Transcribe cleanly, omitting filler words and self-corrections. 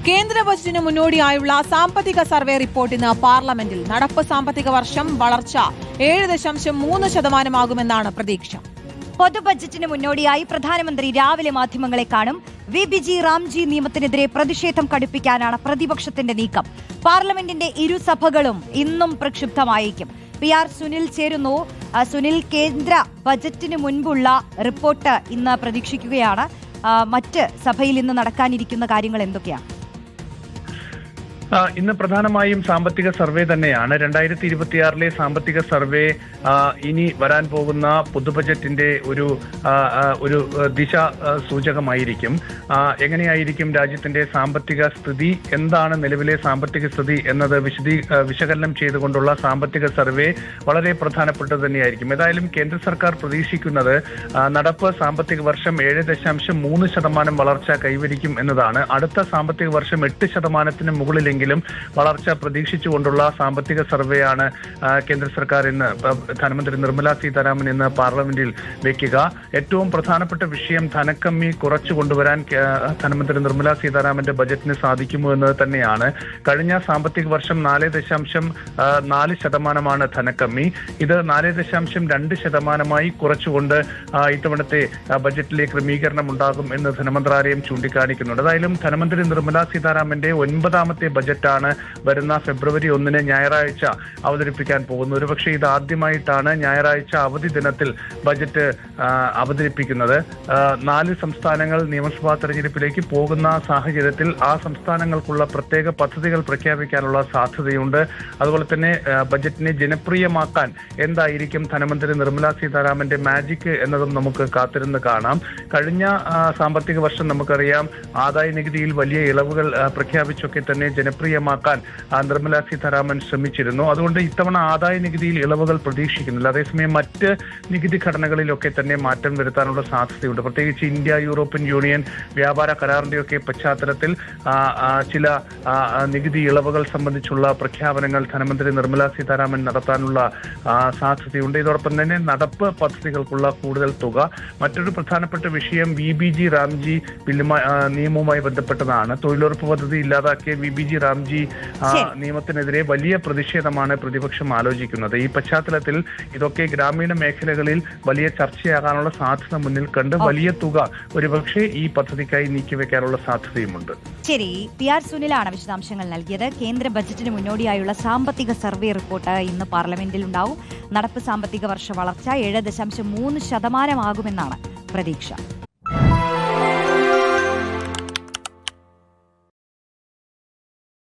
കേന്ദ്ര ബജറ്റിന് മുന്നോടിയായുള്ള സാമ്പത്തിക സർവേ റിപ്പോർട്ടിന് പാർലമെന്റിൽ നടപ്പ് സാമ്പത്തിക വർഷം വളർച്ച 7.3% പ്രതീക്ഷ. പൊതുബജറ്റിന് മുന്നോടിയായി പ്രധാനമന്ത്രി രാവിലെ മാധ്യമങ്ങളെ കാണും. വിബിജി റാംജി നിയമത്തിനെതിരെ പ്രതിഷേധം കടുപ്പിക്കാനാണ് പ്രതിപക്ഷത്തിന്റെ നീക്കം. പാർലമെന്റിന്റെ ഇരുസഭകളും ഇന്നും പ്രക്ഷുബ്ധമായേക്കും. PR സുനിൽ ചേരുന്നു. സുനിൽ, കേന്ദ്ര ബജറ്റിന് മുൻപുള്ള റിപ്പോർട്ട് ഇന്ന് പ്രതീക്ഷിക്കുകയാണ്. മറ്റ് സഭയിൽ ഇന്ന് നടക്കാനിരിക്കുന്ന കാര്യങ്ങൾ എന്തൊക്കെയാണ്? ഇന്ന് പ്രധാനമായും സാമ്പത്തിക സർവേ തന്നെയാണ്. 2026 സാമ്പത്തിക സർവേ ഇനി വരാൻ പോകുന്ന പൊതുബജറ്റിന്റെ ഒരു ദിശ സൂചകമായിരിക്കും. എങ്ങനെയായിരിക്കും രാജ്യത്തിന്റെ സാമ്പത്തിക സ്ഥിതി, എന്താണ് നിലവിലെ സാമ്പത്തിക സ്ഥിതി എന്നത് വിശകലനം ചെയ്തുകൊണ്ടുള്ള സാമ്പത്തിക സർവേ വളരെ പ്രധാനപ്പെട്ടത് തന്നെയായിരിക്കും. ഏതായാലും കേന്ദ്ര സർക്കാർ പ്രതീക്ഷിക്കുന്നത് നടപ്പ് സാമ്പത്തിക വർഷം 7.3% വളർച്ച കൈവരിക്കും എന്നതാണ്. അടുത്ത സാമ്പത്തിക വർഷം 8% മുകളിലെങ്കിലും വളർച്ച പ്രതീക്ഷിച്ചുകൊണ്ടുള്ള സാമ്പത്തിക സർവേയാണ് കേന്ദ്ര സർക്കാർ ഇന്ന് ധനമന്ത്രി നിർമ്മല സീതാരാമൻ ഇന്ന് പാർലമെന്റിൽ വെക്കുക. ഏറ്റവും പ്രധാനപ്പെട്ട വിഷയം ധനക്കമ്മി കുറച്ചു കൊണ്ടുവരാൻ ധനമന്ത്രി നിർമ്മല സീതാരാമന്റെ ബജറ്റിന് സാധിക്കുമോ എന്നത് തന്നെയാണ്. കഴിഞ്ഞ സാമ്പത്തിക വർഷം 4.4% ധനക്കമ്മി. ഇത് 4.2% കുറച്ചുകൊണ്ട് ഇത്തവണത്തെ ബജറ്റിലെ ക്രമീകരണം ഉണ്ടാകും എന്ന് ധനമന്ത്രാലയം ചൂണ്ടിക്കാണിക്കുന്നുണ്ട്. ഏതായാലും ധനമന്ത്രി നിർമ്മല സീതാരാമന്റെ 9ാമത്തെ ബജറ്റാണ് വരുന്ന ഫെബ്രുവരി 1 ഞായറാഴ്ച അവതരിപ്പിക്കാൻ പോകുന്നത്. ഒരുപക്ഷെ ഇത് ആദ്യമായിട്ടാണ് ഞായറാഴ്ച അവധി ദിനത്തിൽ ബജറ്റ് അവതരിപ്പിക്കുന്നത്. 4 സംസ്ഥാനങ്ങൾ നിയമസഭാ തെരഞ്ഞെടുപ്പിലേക്ക് പോകുന്ന സാഹചര്യത്തിൽ ആ സംസ്ഥാനങ്ങൾക്കുള്ള പ്രത്യേക പദ്ധതികൾ പ്രഖ്യാപിക്കാനുള്ള സാധ്യതയുണ്ട്. അതുപോലെ തന്നെ ബജറ്റിനെ ജനപ്രിയമാക്കാൻ എന്തായിരിക്കും ധനമന്ത്രി നിർമ്മല സീതാരാമന്റെ മാജിക് എന്നതും നമുക്ക് കാത്തിരുന്ന് കാണാം. കഴിഞ്ഞ സാമ്പത്തിക വർഷം നമുക്കറിയാം ആദായ നികുതിയിൽ വലിയ ഇളവുകൾ പ്രഖ്യാപിച്ചൊക്കെ തന്നെ ജനപ്രിയമാക്കാൻ നിർമ്മല സീതാരാമൻ ശ്രമിച്ചിരുന്നു. അതുകൊണ്ട് ഇത്തവണ ആദായ നികുതിയിൽ ഇളവുകൾ പ്രതീക്ഷിക്കുന്നില്ല. അതേസമയം മറ്റ് നികുതി ഘടനകളിലൊക്കെ തന്നെ മാറ്റം വരുത്താനുള്ള സാധ്യതയുണ്ട്. പ്രത്യേകിച്ച് ഇന്ത്യ യൂറോപ്യൻ യൂണിയൻ വ്യാപാര കരാറിന്റെയൊക്കെ പശ്ചാത്തലത്തിൽ ചില നികുതി ഇളവുകൾ സംബന്ധിച്ചുള്ള പ്രഖ്യാപനങ്ങൾ ധനമന്ത്രി നിർമ്മല സീതാരാമൻ നടത്താനുള്ള സാധ്യതയുണ്ട്. ഇതോടൊപ്പം തന്നെ നടപ്പ് പദ്ധതികൾക്കുള്ള കൂടുതൽ തുക. മറ്റൊരു പ്രധാനപ്പെട്ട വിഷയം വിബിജി റാംജി നിയമവുമായി ബന്ധപ്പെട്ടതാണ്. തൊഴിലുറപ്പ് പദ്ധതി ഇല്ലാതാക്കിയ വിബിജി റാംജി നിയമത്തിനെതിരെ വലിയ പ്രതിഷേധമാണ് പ്രതിപക്ഷം ആലോചിക്കുന്നത്. ഈ പശ്ചാത്തലത്തിൽ ഇതൊക്കെ ഗ്രാമീണ മേഖലകളിൽ വലിയ ചർച്ചയാകാനുള്ള സാധ്യത മുന്നിൽ കണ്ട് വലിയ തുക ഒരുപക്ഷെ ഈ പദ്ധതിക്കായി നീക്കിവെക്കാനുള്ള സാധ്യതയുമുണ്ട്. ശരി, PR സുനിലാണ് വിശദാംശങ്ങൾ നൽകിയത്. കേന്ദ്ര ബജറ്റിന് മുന്നോടിയായുള്ള സാമ്പത്തിക സർവേ റിപ്പോർട്ട് ഇന്ന് പാർലമെന്റിൽ ഉണ്ടാവും. നടപ്പ് സാമ്പത്തിക വർഷ വളർച്ച 7.3% ആകുമെന്നാണ് പ്രതീക്ഷ.